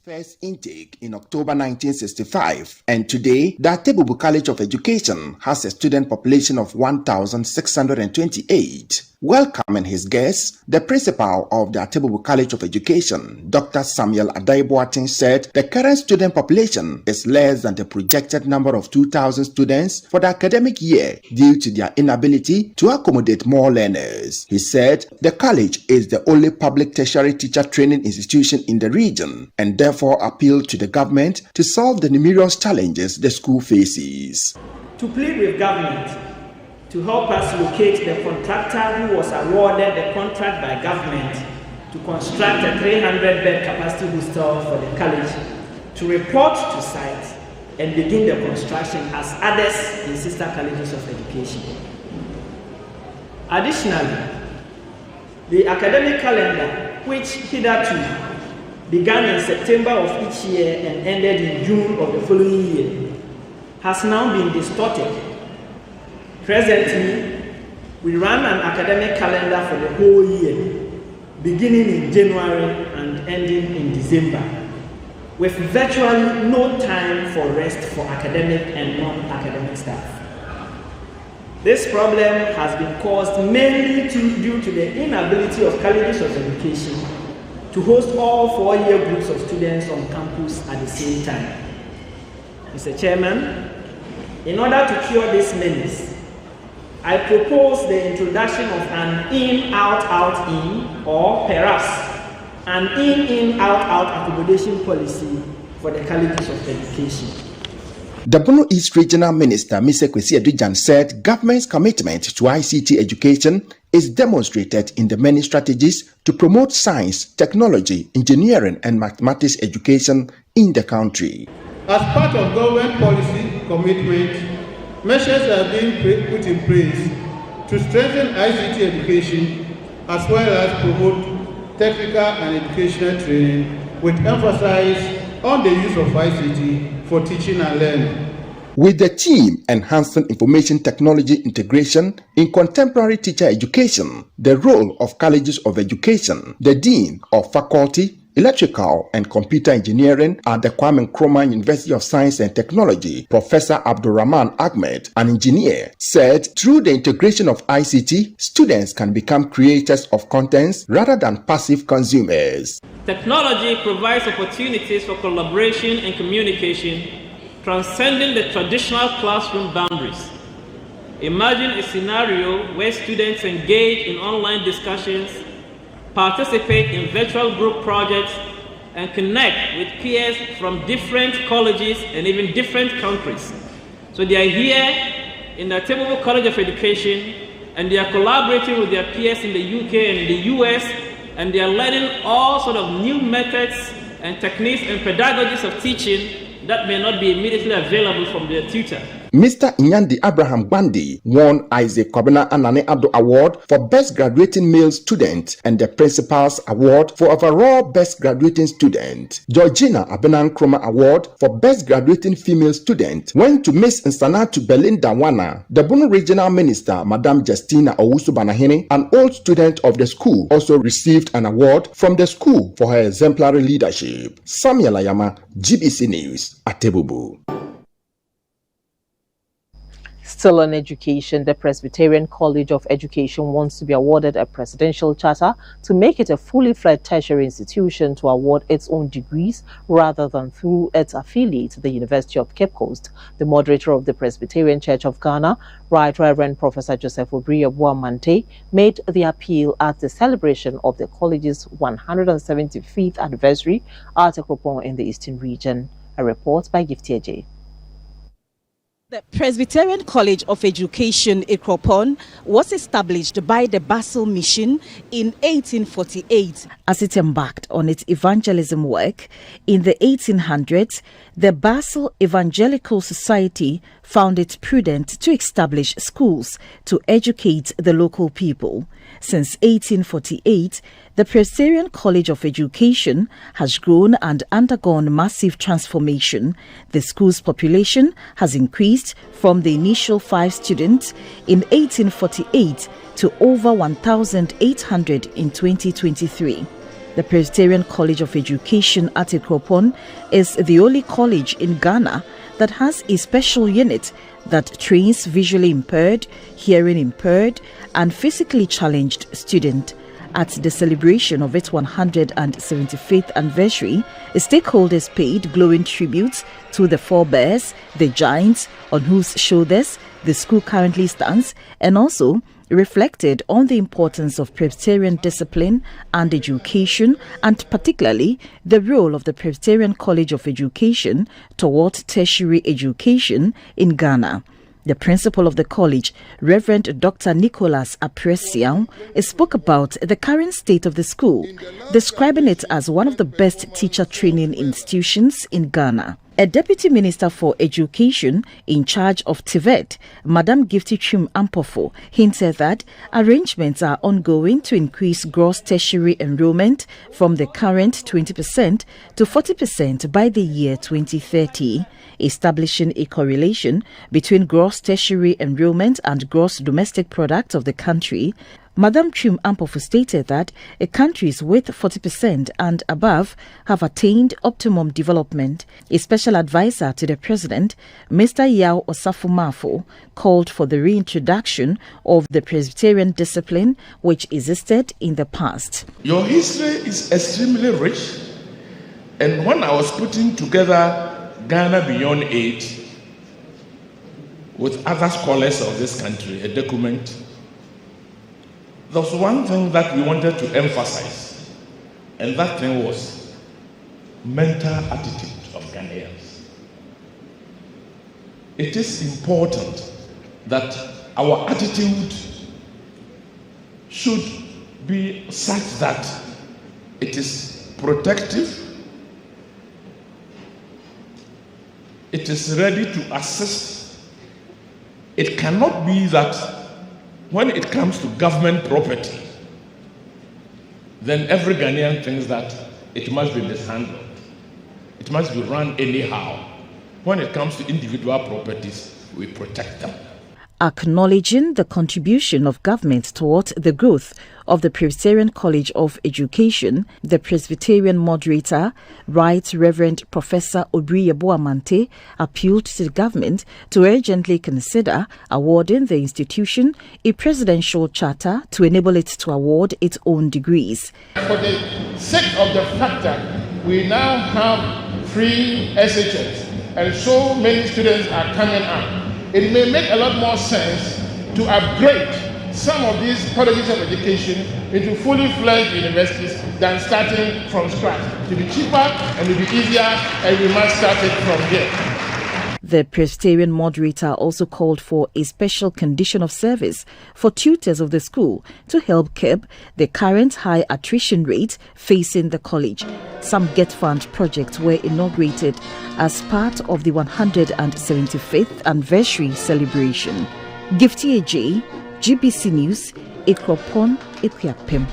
first intake in October 1965, and today the Atebubu College of Education has a student population of 1,628. Welcoming his guests, the principal of the Atebubu College of Education, Dr. Samuel Adaiboatin, said the current student population is less than the projected number of 2,000 students for the academic year due to their inability to accommodate more learners. He said the college is the only public tertiary teacher training institution in the region and therefore appealed to the government to solve the numerous challenges the school faces. To plead with government to help us locate the contractor who was awarded the contract by government to construct a 300-bed capacity hostel for the college, to report to site and begin the construction as others in sister colleges of education. Additionally, the academic calendar, which hitherto began in September of each year and ended in June of the following year, has now been distorted. Presently, we run an academic calendar for the whole year, beginning in January and ending in December, with virtually no time for rest for academic and non-academic staff. This problem has been caused mainly due to the inability of colleges of education to host all 4-year groups of students on campus at the same time. Mr. Chairman, in order to cure this menace, I propose the introduction of an in-out-out-in, or perhaps an in-in-out-out accommodation policy for the colleges of education. The Bono East Regional Minister, Mr. Kwesi Adujan, said government's commitment to ICT education is demonstrated in the many strategies to promote science, technology, engineering, and mathematics education in the country. As part of government policy commitment, measures are being put in place to strengthen ICT education as well as promote technical and educational training with emphasis on the use of ICT for teaching and learning. With the theme Enhancing Information Technology Integration in Contemporary Teacher Education, the role of colleges of education, the Dean of Faculty, Electrical and Computer Engineering at the Kwame Nkrumah University of Science and Technology, Professor Abdulrahman Ahmed, an engineer, said through the integration of ICT, students can become creators of contents rather than passive consumers. Technology provides opportunities for collaboration and communication, transcending the traditional classroom boundaries. Imagine a scenario where students engage in online discussions, participate in virtual group projects, and connect with peers from different colleges and even different countries. So they are here in the Atebubu College of Education, and they are collaborating with their peers in the UK and in the US, and they are learning all sort of new methods and techniques and pedagogies of teaching that may not be immediately available from their tutor. Mr. Inyandi Abraham Bandi won Isaac Kwabena Anane Ado Award for Best Graduating Male Student and the Principal's Award for overall Best Graduating Student. Georgina Abenan Nkrumah Award for Best Graduating Female Student went to Miss Nsanatu Belinda Wana. The Bono Regional Minister, Madam Justina Owusu Banahene, an old student of the school, also received an award from the school for her exemplary leadership. Samuel Ayama, GBC News, Atebubu. Still on education, the Presbyterian College of Education wants to be awarded a presidential charter to make it a fully fledged tertiary institution to award its own degrees rather than through its affiliate, the University of Cape Coast. The moderator of the Presbyterian Church of Ghana, Right Reverend Professor Joseph Obriya-Buamante, made the appeal at the celebration of the college's 175th anniversary at Ekropon in the Eastern Region. A report by Gifty J. The Presbyterian College of Education, Ekropon, was established by the Basel Mission in 1848. As it embarked on its evangelism work in the 1800s, the Basel Evangelical Society found it prudent to establish schools to educate the local people. Since 1848, the Presbyterian College of Education has grown and undergone massive transformation. The school's population has increased from the initial 5 students in 1848 to over 1,800 in 2023. The Presbyterian College of Education at Ikropon is the only college in Ghana that has a special unit that trains visually impaired, hearing impaired, and physically challenged students. At the celebration of its 175th anniversary, stakeholders paid glowing tributes to the forebears, the giants on whose shoulders the school currently stands, and also reflected on the importance of Presbyterian discipline and education, and particularly the role of the Presbyterian College of Education toward tertiary education in Ghana. The principal of the college, Reverend Dr. Nicholas Apresian, spoke about the current state of the school, describing it as one of the best teacher training institutions in Ghana. A Deputy Minister for Education in charge of TVET, Madam Gifty Chum Ampofo, hinted that arrangements are ongoing to increase gross tertiary enrollment from the current 20% to 40% by the year 2030, establishing a correlation between gross tertiary enrollment and gross domestic product of the country. Madam Chum Ampofo stated that countries with 40% and above have attained optimum development. A special advisor to the president, Mr. Yao Osafo-Mafo, called for the reintroduction of the Presbyterian discipline which existed in the past. Your history is extremely rich, and when I was putting together Ghana Beyond 8 with other scholars of this country, a document, there was one thing that we wanted to emphasize, and that thing was mental attitude of Ghanaians. It is important that our attitude should be such that it is protective, it is ready to assist. It cannot be that when it comes to government property, then every Ghanaian thinks that it must be mishandled. It must be run anyhow. When it comes to individual properties, we protect them. Acknowledging the contribution of government towards the growth of the Presbyterian College of Education, the Presbyterian moderator, Right Reverend Professor Obriye Boamante, appealed to the government to urgently consider awarding the institution a presidential charter to enable it to award its own degrees. For the sake of the fact that we now have free SHS and so many students are coming up, it may make a lot more sense to upgrade some of these colleges of education into fully fledged universities than starting from scratch. It will be cheaper and it will be easier, and we must start it from here. The Presbyterian moderator also called for a special condition of service for tutors of the school to help curb the current high attrition rate facing the college. Some Get Fund projects were inaugurated as part of the 175th anniversary celebration. Gifty AJ, GBC News, Ikropon, Ikuapem.